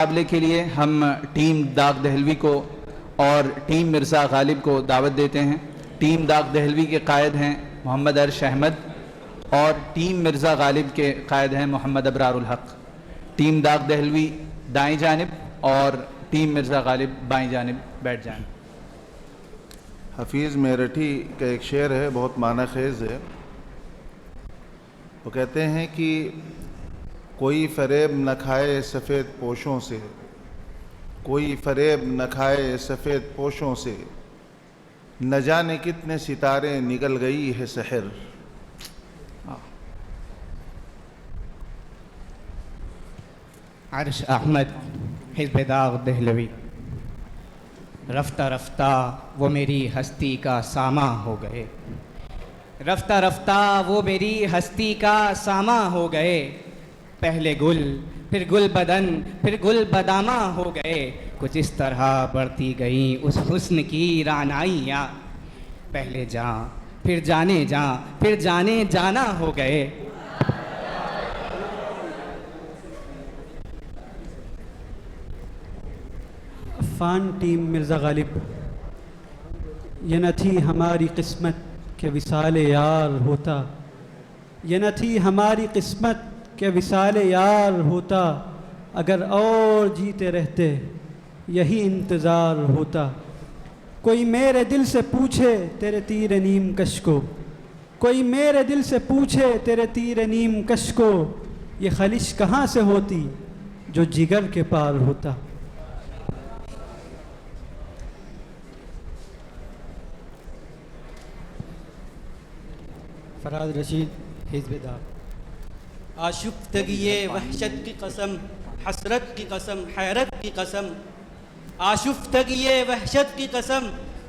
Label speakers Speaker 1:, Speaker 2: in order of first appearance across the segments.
Speaker 1: مقابلے کے لیے ہم ٹیم داغ دہلوی کو اور ٹیم مرزا غالب کو دعوت دیتے ہیں۔ ٹیم داغ دہلوی کے قائد ہیں محمد عرش احمد اور ٹیم مرزا غالب کے قائد ہیں محمد ابرار الحق۔ ٹیم داغ دہلوی دائیں جانب اور ٹیم مرزا غالب بائیں جانب بیٹھ جائیں۔
Speaker 2: حفیظ میرٹھی کا ایک شعر ہے، بہت معنی خیز ہے۔ وہ کہتے ہیں کہ کوئی فریب نہ کھائے سفید پوشوں سے، کوئی فریب نہ کھائے سفید پوشوں سے، نہ جانے کتنے ستارے نگل گئی ہے سحر۔
Speaker 3: عرش احمد، حزب داغ دہلوی۔ رفتہ رفتہ وہ میری ہستی کا ساماں ہو گئے، رفتہ رفتہ وہ میری ہستی کا ساماں ہو گئے، پہلے گل پھر گل بدن پھر گل بدامہ ہو گئے، کچھ اس طرح بڑھتی گئیں اس حسن کی رعنائیاں، پہلے جاں پھر جانے جاں پھر جانے جانا ہو گئے۔
Speaker 4: عفان ٹیم مرزا غالب۔ یہ نہ تھی ہماری قسمت کہ وصال یار ہوتا، یہ نہ تھی ہماری قسمت کہ وصال یار ہوتا، اگر اور جیتے رہتے یہی انتظار ہوتا۔ کوئی میرے دل سے پوچھے تیرے تیر نیم کش کو، کوئی میرے دل سے پوچھے تیرے تیر نیم کش کو، یہ خلش کہاں سے ہوتی جو جگر کے پار ہوتا۔
Speaker 5: فراز رشید، حزب داغ۔ آشفتگی وحشت کی قسم، حسرت کی قسم، حیرت کی قسم، آشفتگی وحشت کی قسم،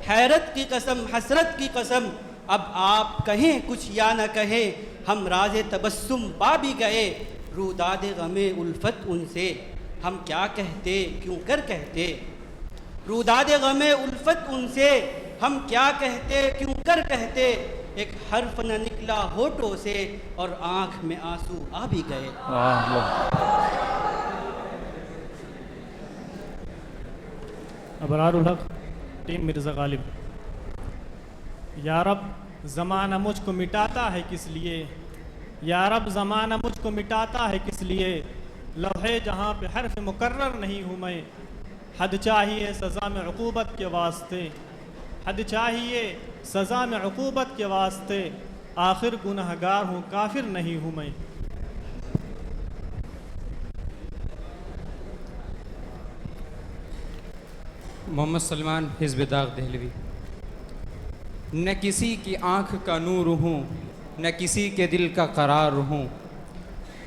Speaker 5: حیرت کی قسم، حسرت کی قسم، اب آپ کہیں کچھ یا نہ کہیں ہم راز تبسم پا بھی گئے، روداد غم الفت ان سے ہم کیا کہتے کیوں کر کہتے، روداد غم الفت ان سے ہم کیا کہتے کیوں کر کہتے، ایک حرف نہ نکلا ہونٹوں سے اور آنکھ میں آنسو آ بھی گئے۔
Speaker 6: ابرار الحق، ٹیم مرزا غالب۔ یا رب زمانہ مجھ کو مٹاتا ہے کس لیے، یا رب زمانہ مجھ کو مٹاتا ہے کس لیے، لوحے جہاں پہ حرف مقرر نہیں ہوں میں، حد چاہیے سزا میں عقوبت کے واسطے، حد چاہیے سزا میں عقوبت کے واسطے، آخر گنہگار ہوں کافر نہیں ہوں میں۔
Speaker 7: محمد سلمان، حزب داغ دہلوی۔ نہ کسی کی آنکھ کا نور ہوں، نہ کسی کے دل کا قرار ہوں،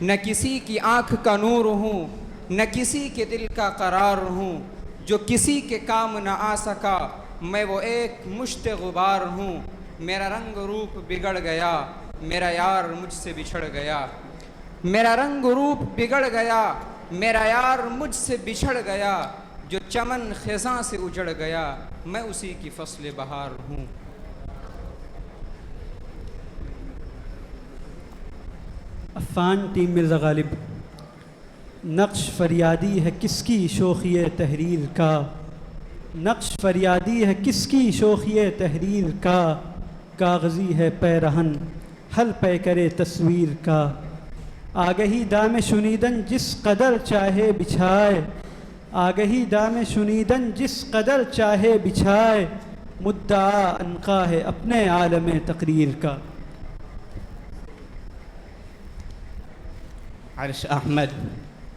Speaker 7: نہ کسی کی آنکھ کا نور ہوں، نہ کسی کے دل کا قرار ہوں، جو کسی کے کام نہ آ سکا میں وہ ایک مشت غبار ہوں، میرا رنگ روپ بگڑ گیا میرا یار مجھ سے بچھڑ گیا، میرا رنگ روپ بگڑ گیا میرا یار مجھ سے بچھڑ گیا، جو چمن خزاں سے اجڑ گیا میں اسی کی فصل بہار ہوں۔
Speaker 4: عفان ٹیم مرزا غالب۔ نقش فریادی ہے کس کی شوخی تحریر کا، نقش فریادی ہے کس کی شوخی تحریر کا، کاغذی ہے پیرہن حل پے کرے تصویر کا، آگہی دام شنیدن جس قدر چاہے بچھائے، آگہی دام شنیدن جس قدر چاہے بچھائے، مدعا عنقا ہے اپنے عالم تقریر کا۔
Speaker 3: عرش احمد،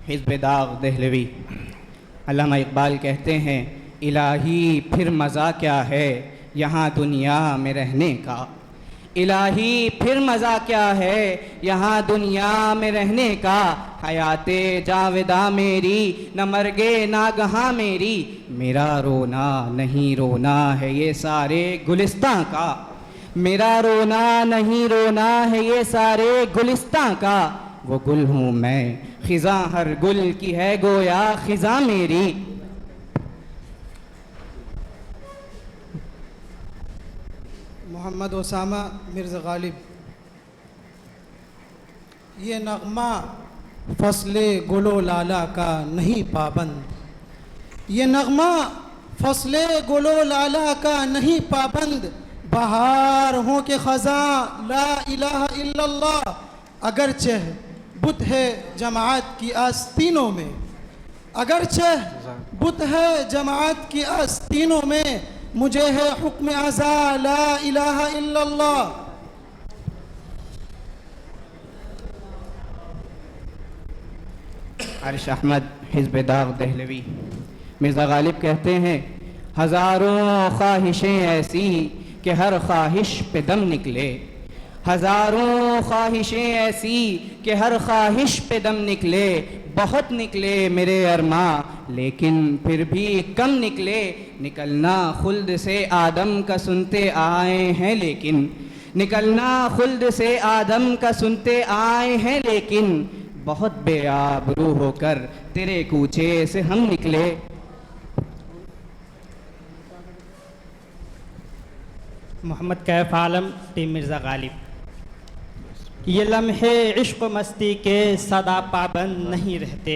Speaker 3: حزب داغ دہلوی۔ علامہ اقبال کہتے ہیں الہی پھر مزہ کیا ہے یہاں دنیا میں رہنے کا، الہی پھر مزہ کیا ہے یہاں دنیا میں رہنے کا، حیات جاوداں میری نہ مرگے ناگہاں میری، میرا رونا نہیں رونا ہے یہ سارے گلستاں کا، میرا رونا نہیں رونا ہے یہ سارے گلستاں کا، وہ گل ہوں میں خزاں ہر گل کی ہے گویا خزاں میری۔
Speaker 8: محمد اسامہ مرزا غالب۔ یہ نغمہ فصل گل و لالا کا نہیں پابند، یہ نغمہ فصل گل و لالا کا نہیں پابند، بہار ہوں کہ خزاں لا الہ الا اللہ، اگرچہ بت ہے جماعت کی آستینوں میں، اگرچہ بت ہے جماعت کی آستینوں میں، مجھے ہے حکم ازا لا الہ الا اللہ۔
Speaker 3: عرش احمد حزب داغ دہلوی۔ مرزا غالب کہتے ہیں ہزاروں خواہشیں ایسی کہ ہر خواہش پہ دم نکلے، ہزاروں خواہشیں ایسی کہ ہر خواہش پہ دم نکلے، بہت نکلے میرے ارماں لیکن پھر بھی کم نکلے، نکلنا خلد سے آدم کا سنتے آئے ہیں لیکن، نکلنا خلد سے آدم کا سنتے آئے ہیں لیکن، بہت بے آبرو ہو کر تیرے کوچے سے ہم نکلے۔
Speaker 5: محمد کیف عالم ٹیم مرزا غالب۔ یہ لمحے عشق و مستی کے صدا پابند نہیں رہتے،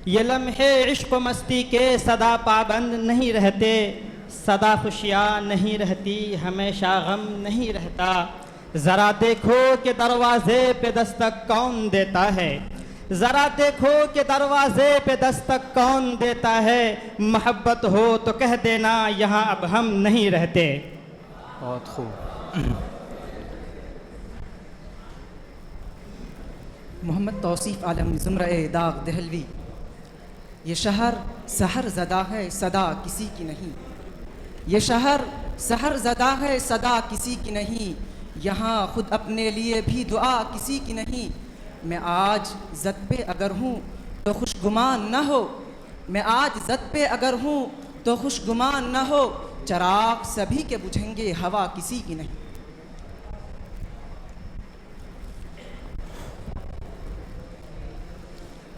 Speaker 5: یہ لمحے عشق و مستی کے صدا پابند نہیں رہتے، صدا خوشیاں نہیں رہتی ہمیشہ غم نہیں رہتا، ذرا دیکھو کہ دروازے پہ دستک کون دیتا ہے، ذرا دیکھو کہ دروازے پہ دستک کون دیتا ہے، محبت ہو تو کہہ دینا یہاں اب ہم نہیں رہتے۔
Speaker 1: بہت خوب۔
Speaker 9: محمد توصیف عالم زمرہ داغ دہلوی۔ یہ شہر سحر زدہ ہے صدا کسی کی نہیں، یہ شہر سحر زدہ ہے صدا کسی کی نہیں، یہاں خود اپنے لیے بھی دعا کسی کی نہیں، میں آج زد پہ اگر ہوں تو خوش گمان نہ ہو، میں آج زد پہ اگر ہوں تو خوش گمان نہ ہو، چراغ سبھی کے بجھیں گے ہوا کسی کی نہیں۔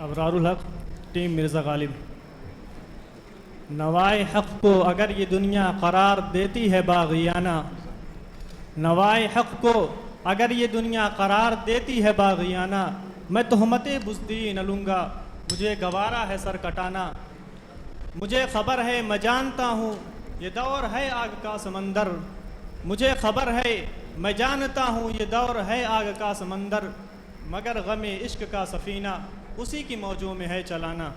Speaker 6: ابرار الحق ٹیم مرزا غالب۔ نوائے حق کو اگر یہ دنیا قرار دیتی ہے باغیانہ، نوائے حق کو اگر یہ دنیا قرار دیتی ہے باغیانہ، میں تہمت بزدلی نہ لوں گا، مجھے گوارا ہے سر کٹانا، مجھے خبر ہے میں جانتا ہوں یہ دور ہے آگ کا سمندر، مجھے خبر ہے میں جانتا ہوں یہ دور ہے آگ کا سمندر، مگر غم عشق کا سفینہ اسی کی موجوں میں ہے چلانا۔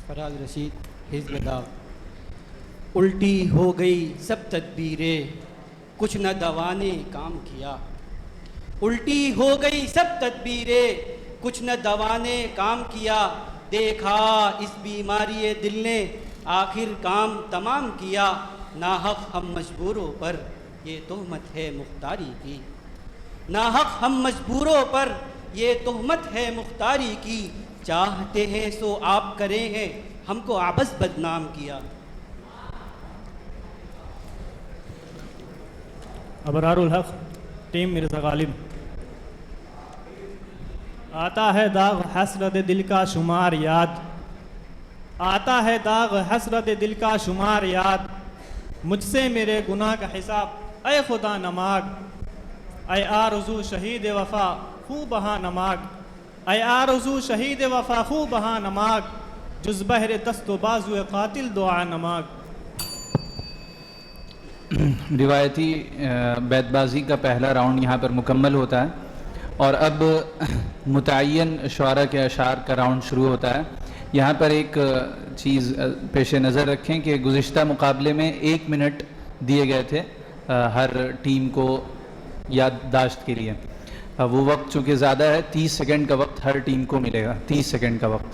Speaker 5: فراز رشید حزب داغ۔ الٹی ہو گئی سب تدبیریں کچھ نہ دوا نے کام کیا، الٹی ہو گئی سب تدبیریں کچھ نہ دوا نے کام کیا، دیکھا اس بیماری دل نے آخر کام تمام کیا، ناحق ہم مجبوروں پر یہ تہمت ہے مختاری کی، ناحق ہم مجبوروں پر یہ تہمت ہے مختاری کی، چاہتے ہیں سو آپ کریں ہیں ہم کو عبث بدنام کیا۔
Speaker 6: ابرار الحق ٹیم مرزا غالب۔ آتا ہے داغ حسرت دل کا شمار یاد، آتا ہے داغ حسرت دل کا شمار یاد، مجھ سے میرے گناہ کا حساب اے خدا نماگ، اے آرزو شہید وفا خوب بہا نماگ، اے آرزو شہید وفا خوب بہا نماگ، جز بہر دست و بازو قاتل دعا نماگ۔
Speaker 1: روایتی بیت بازی کا پہلا راؤنڈ یہاں پر مکمل ہوتا ہے اور اب متعین شعراء کے اشعار کا راؤنڈ شروع ہوتا ہے۔ یہاں پر ایک چیز پیش نظر رکھیں کہ گزشتہ مقابلے میں 1 منٹ دیے گئے تھے ہر ٹیم کو یادداشت کے لیے، وہ وقت چونکہ زیادہ ہے 30 سیکنڈ کا وقت ہر ٹیم کو ملے گا، 30 سیکنڈ کا وقت،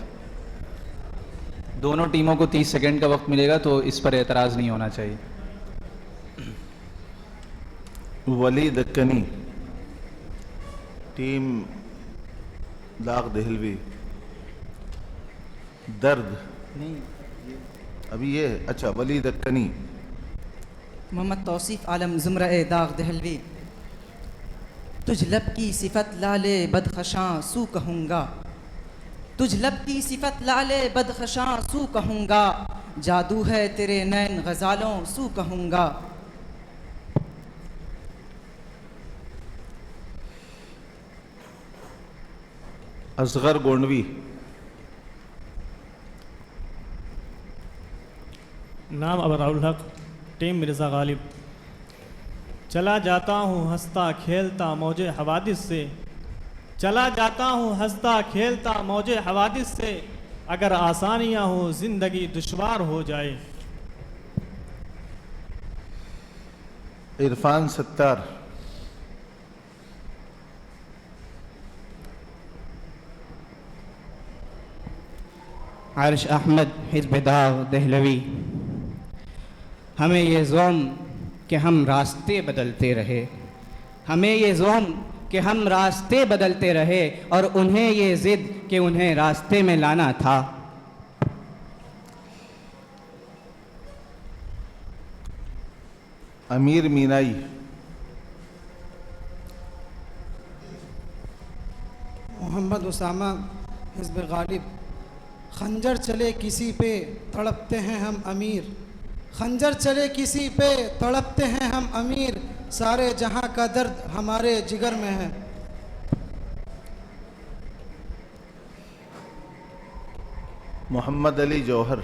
Speaker 1: دونوں ٹیموں کو 30 سیکنڈ کا وقت ملے گا، تو اس پر اعتراض نہیں ہونا چاہیے۔
Speaker 2: ولی دکنی ٹیم داغ دہلوی۔ درد ابھی یہ اچھا ولی دکنی۔
Speaker 9: محمد توصیف عالم زمرہ داغ دہلوی۔ تجھ لب کی صفت لالے بدخشاں سو کہوں گا، تجھ لب کی صفت لالے بدخشاں سو کہوں گا، جادو ہے تیرے نین غزالوں سو کہوں گا،
Speaker 2: اصغر گونڈوی.
Speaker 6: نام ابرار الحق، ٹیم مرزا غالب. چلا جاتا ہوں ہنستا کھیلتا موج حوادث سے، چلا جاتا ہوں ہنستا کھیلتا موج حوادث سے، اگر آسانیاں ہوں زندگی دشوار ہو جائے.
Speaker 2: عرفان ستار.
Speaker 3: عرش احمد حزب داغ دہلوی. ہمیں یہ زوم کہ ہم راستے بدلتے رہے، ہمیں یہ زوم کہ ہم راستے بدلتے رہے، اور انہیں یہ ضد کہ انہیں راستے میں لانا تھا.
Speaker 2: امیر مینائی.
Speaker 8: محمد اسامہ حزب غالب. خنجر چلے کسی پہ تڑپتے ہیں ہم امیر، خنجر چلے کسی پہ تڑپتے ہیں ہم امیر، سارے جہاں کا درد ہمارے جگر میں ہے.
Speaker 2: محمد علی جوہر.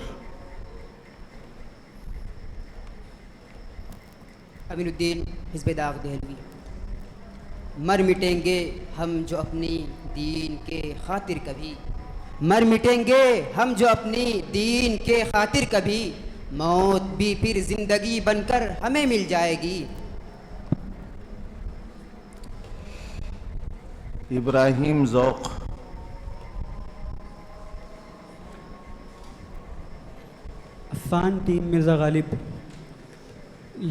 Speaker 10: امین الدین حزب داغ دہلوی. مر مٹیں گے ہم جو اپنی دین کے خاطر کبھی، مر مٹیں گے ہم جو اپنی دین کے خاطر کبھی، موت بھی پھر زندگی بن کر ہمیں مل جائے گی.
Speaker 2: ابراہیم ذوق.
Speaker 4: عفان ٹیم مرزا غالب.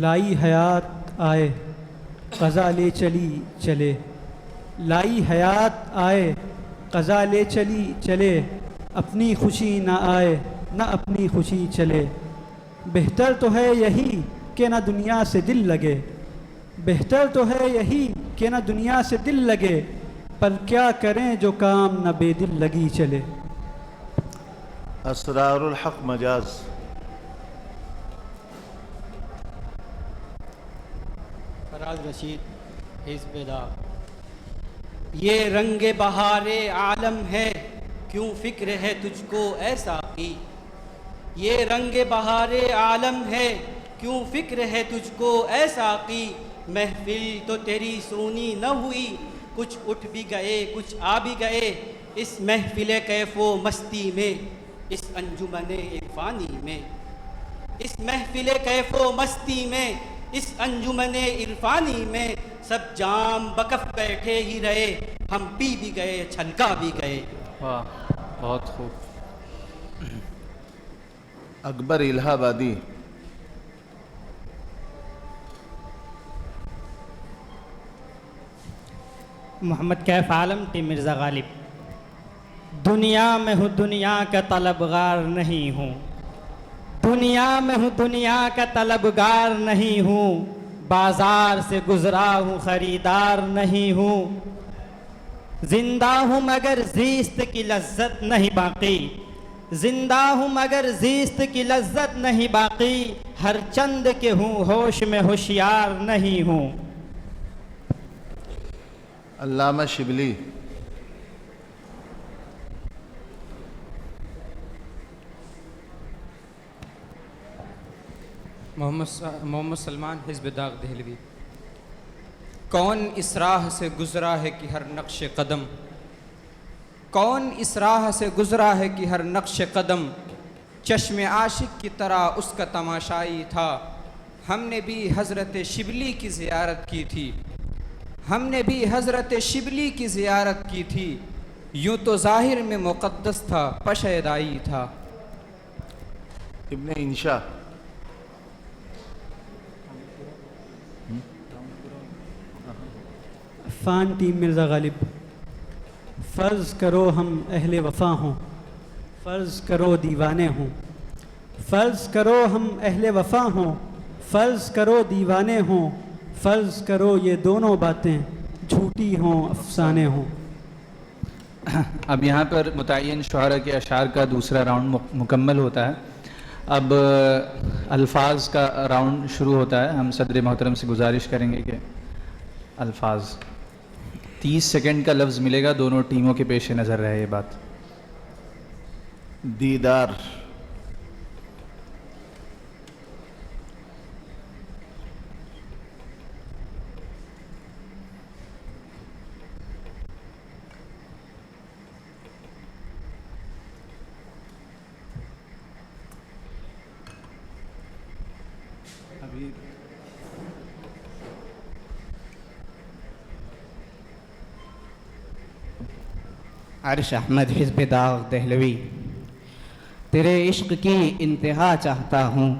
Speaker 4: لائی حیات آئے قضا لے چلی چلے، لائی حیات آئے قضا لے چلی چلے، اپنی خوشی نہ آئے نہ اپنی خوشی چلے. بہتر تو ہے یہی کہ نہ دنیا سے دل لگے، بہتر تو ہے یہی کہ نہ دنیا سے دل لگے، پر کیا کریں جو کام نہ بے دل لگی چلے.
Speaker 2: اسرار الحق مجاز.
Speaker 5: فراز رشید حزب داغ. یہ رنگ بہار عالم ہے کیوں فکر ہے تجھ کو اے ساقی، یہ رنگ بہار عالم ہے کیوں فکر ہے تجھ کو اے ساقی. محفل تو تیری سونی نہ ہوئی، کچھ اٹھ بھی گئے کچھ آ بھی گئے، اس محفل کیف و مستی میں، اس انجمن عرفانی میں، اس محفل کیف و مستی میں، اس انجمن عرفانی میں، سب جام بکف بیٹھے ہی رہے، ہم پی بھی گئے چھلکا بھی گئے.
Speaker 1: واہ بہت خوب.
Speaker 2: اکبر الہ آبادی.
Speaker 3: محمد کیف عالم ٹیم مرزا غالب. دنیا میں ہوں دنیا کا طلبگار نہیں ہوں، دنیا میں ہوں دنیا کا طلبگار نہیں ہوں، بازار سے گزرا ہوں خریدار نہیں ہوں، زندہ ہوں مگر زیست کی لذت نہیں باقی، زندہ ہوں مگر زیست کی لذت نہیں باقی، ہر چند کے ہوں ہوش میں ہوشیار نہیں ہوں.
Speaker 2: علامہ شبلی.
Speaker 7: محمد سلمان حزب داغ دہلوی. کون اس راہ سے گزرا ہے کہ ہر نقش قدم، کون اس راہ سے گزرا ہے کہ ہر نقش قدم، چشم عاشق کی طرح اس کا تماشائی تھا. ہم نے بھی حضرت شبلی کی زیارت کی تھی، ہم نے بھی حضرت شبلی کی زیارت کی تھی، یوں تو ظاہر میں مقدس تھا پشیدائی تھا.
Speaker 2: ابن انشا.
Speaker 4: عفان ٹیم مرزا غالب. فرض کرو ہم اہل وفا ہوں، فرض کرو دیوانے ہوں، فرض کرو ہم اہل وفا ہوں، فرض کرو دیوانے ہوں، فرض کرو یہ دونوں باتیں جھوٹی ہوں افسانے ہوں.
Speaker 1: اب یہاں پر متعین شعراء کے اشعار کا دوسرا راؤنڈ مکمل ہوتا ہے. اب الفاظ کا راؤنڈ شروع ہوتا ہے. ہم صدر محترم سے گزارش کریں گے کہ الفاظ 30 سیکنڈ کا لفظ ملے گا، دونوں ٹیموں کے پیش نظر رہے یہ بات.
Speaker 2: دیدار،
Speaker 3: عرش احمد حزب داغ دہلوی. تیرے عشق کی انتہا چاہتا ہوں،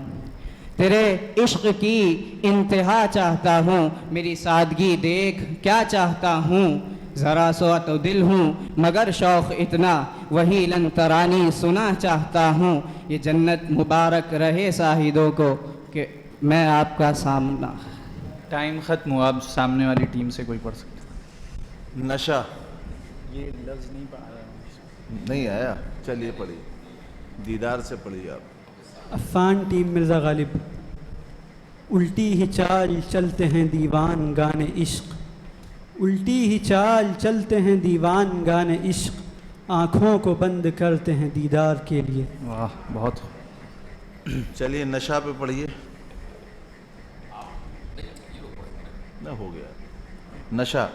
Speaker 3: تیرے عشق کی انتہا چاہتا ہوں، میری سادگی دیکھ کیا چاہتا ہوں، ذرا سو تو دل ہوں مگر شوق اتنا، وہی لن ترانی سنا چاہتا ہوں. یہ جنت مبارک رہے شاہدوں کو کہ میں آپ کا سامنا.
Speaker 1: ٹائم ختم ہوا، اب سامنے والی ٹیم سے کوئی پڑھ سکتا ہے.
Speaker 2: نشہ
Speaker 1: یہ لفظ نہیں پڑھا
Speaker 2: نہیں آیا. چلیے پڑھیے، دیدار سے پڑھیے آپ.
Speaker 4: عفان ٹیم مرزا غالب. الٹی ہی چال چلتے ہیں دیوان گانے عشق، الٹی ہی چال چلتے ہیں دیوان گانے عشق، آنکھوں کو بند کرتے ہیں دیدار کے لیے.
Speaker 1: واہ بہت.
Speaker 2: چلیے نشہ پہ پڑھیے. نہ ہو گیا نشہ.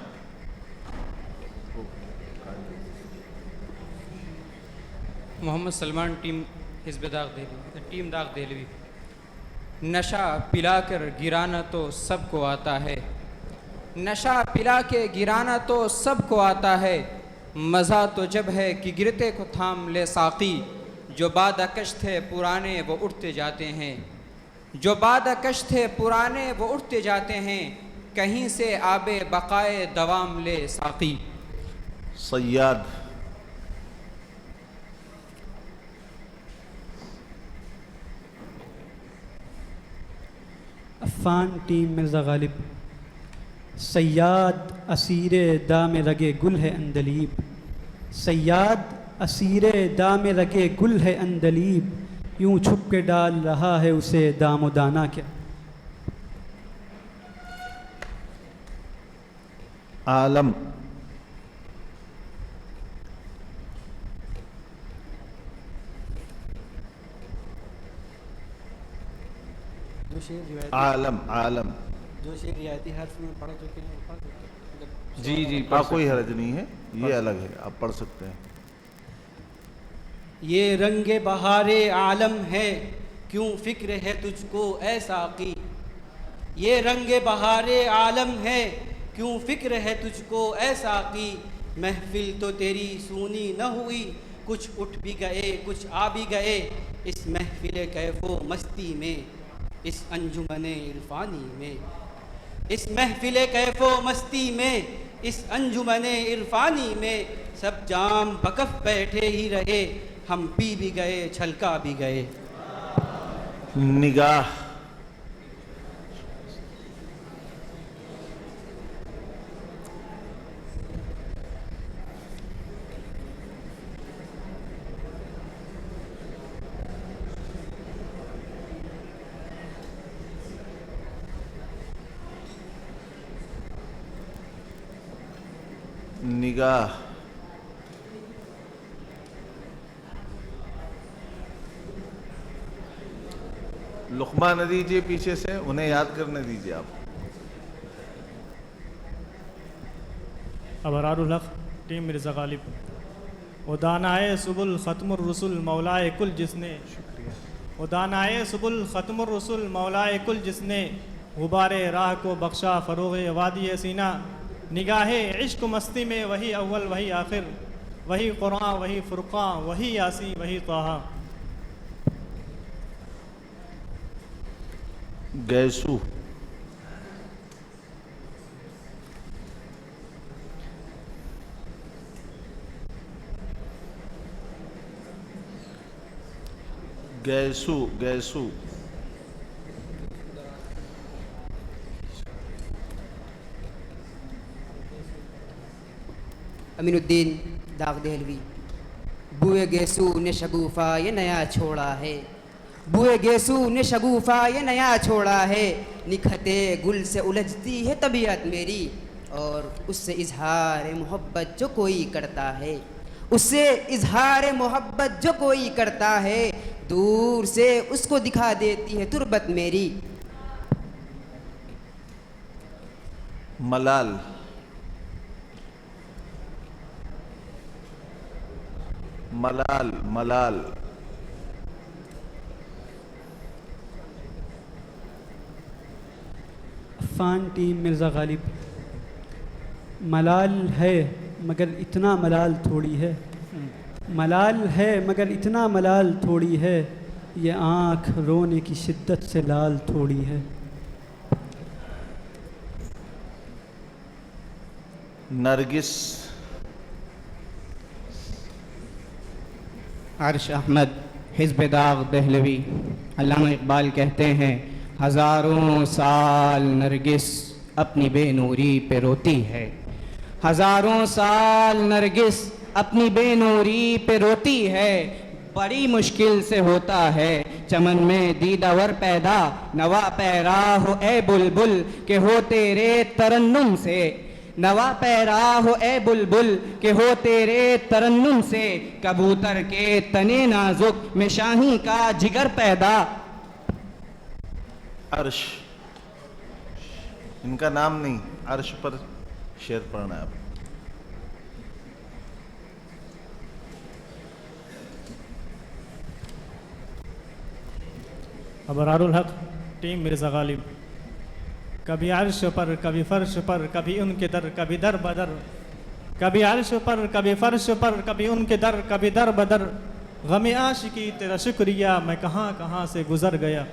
Speaker 7: محمد سلمان ٹیم حزب داغ دہلوی، ٹیم داغ دہلوی. نشہ پلا کر گرانا تو سب کو آتا ہے، نشہ پلا کے گرانا تو سب کو آتا ہے، مزہ تو جب ہے کہ گرتے کو تھام لے ساقی، جو بادہ کش تھے پرانے وہ اٹھتے جاتے ہیں، جو بادہ کش تھے پرانے وہ اٹھتے جاتے ہیں، کہیں سے آب بقائے دوام لے ساقی.
Speaker 2: صیاد،
Speaker 4: عفان ٹیم مرزا غالب. سیاد اسیر دام رگے گل ہے اندلیب، سیاد اسیر دام رگے گل ہے اندلیب، یوں چھپ کے ڈال رہا ہے اسے دام و دانہ کیا.
Speaker 2: عالم، عالم عالم.
Speaker 5: جو شعر رعایتی حرف میں پڑھ چکے ہیں وہ پڑھ سکتے ہیں.
Speaker 1: جی جی
Speaker 2: کوئی حرج نہیں ہے، یہ الگ ہے، آپ پڑھ سکتے ہیں.
Speaker 5: یہ رنگ بہار عالم ہے کیوں فکر ہے تجھ کو اے ساقی، یہ رنگ بہار عالم ہے کیوں فکر ہے تجھ کو اے ساقی، محفل تو تیری سونی نہ ہوئی، کچھ اٹھ بھی گئے کچھ آ بھی گئے، اس محفل کیف و مستی میں، اس انجمن عرفانی میں، اس محفل کیف و مستی میں، اس انجمن عرفانی میں، سب جام بکف بیٹھے ہی رہے، ہم پی بھی گئے چھلکا بھی گئے.
Speaker 2: نگاہ، نگاہ. لقمہ نہ دیجیے پیچھے سے، انہیں یاد کرنے دیجیے آپ.
Speaker 6: ابرار الحق ٹیم مرزا غالب. وہ دانائے سبل ختم الرسل مولائے کل جس نے، وہ دانائے سبل ختم الرسل مولائے کل جس نے، غبار راہ کو بخشا فروغ وادی سینہ، نگاہ عشق مستی میں وہی اول وہی آخر، وہی قرآن وہی فرقان وہی یاسی وہی طٰہٰ.
Speaker 2: گیسو، گیسو گیسو.
Speaker 10: امین الدین داغ دہلوی. بوئے گیسو نے شگوفہ یہ نیا چھوڑا ہے، بوئے گیسو نے شگوفہ یہ نیا چھوڑا ہے، نکھتے گل سے الجھتی ہے طبیعت میری، اور اس سے اظہار محبت جو کوئی کرتا ہے، اس سے اظہار محبت جو کوئی کرتا ہے، دور سے اس کو دکھا دیتی ہے تربت میری۔
Speaker 2: ملال، ملال، ملال،
Speaker 4: عفان ٹیم مرزا غالب۔ ملال ہے مگر اتنا ملال تھوڑی ہے، ملال ہے مگر اتنا ملال تھوڑی ہے، یہ آنکھ رونے کی شدت سے لال تھوڑی ہے۔
Speaker 2: نرگس،
Speaker 3: عرش احمد حزب داغ دہلوی۔ علامہ اقبال کہتے ہیں ہزاروں سال نرگس اپنی بے نوری پہ روتی ہے، ہزاروں سال نرگس اپنی بے نوری پہ روتی ہے، بڑی مشکل سے ہوتا ہے چمن میں دیدہ ور پیدا، نوا پیرا ہو اے بلبل کہ ہو تیرے ترنم سے، نوا پیرا ہو اے بلبل کہ ہو تیرے ترنم سے، کبوتر کے تنے نازک میں شاہی کا جگر پیدا۔
Speaker 2: عرش، ان کا نام نہیں، عرش پر شعر پڑھنا ہے اب۔
Speaker 6: ابرار الحق ٹیم مرزا غالب۔ کبھی عرش پر کبھی فرش پر کبھی ان کے در، کبھی در بدر، کبھی عرش پر کبھی فرش پر کبھی ان کے در، کبھی در بدر، غم عاشقی تیرا شکریہ میں کہاں کہاں سے گزر گیا۔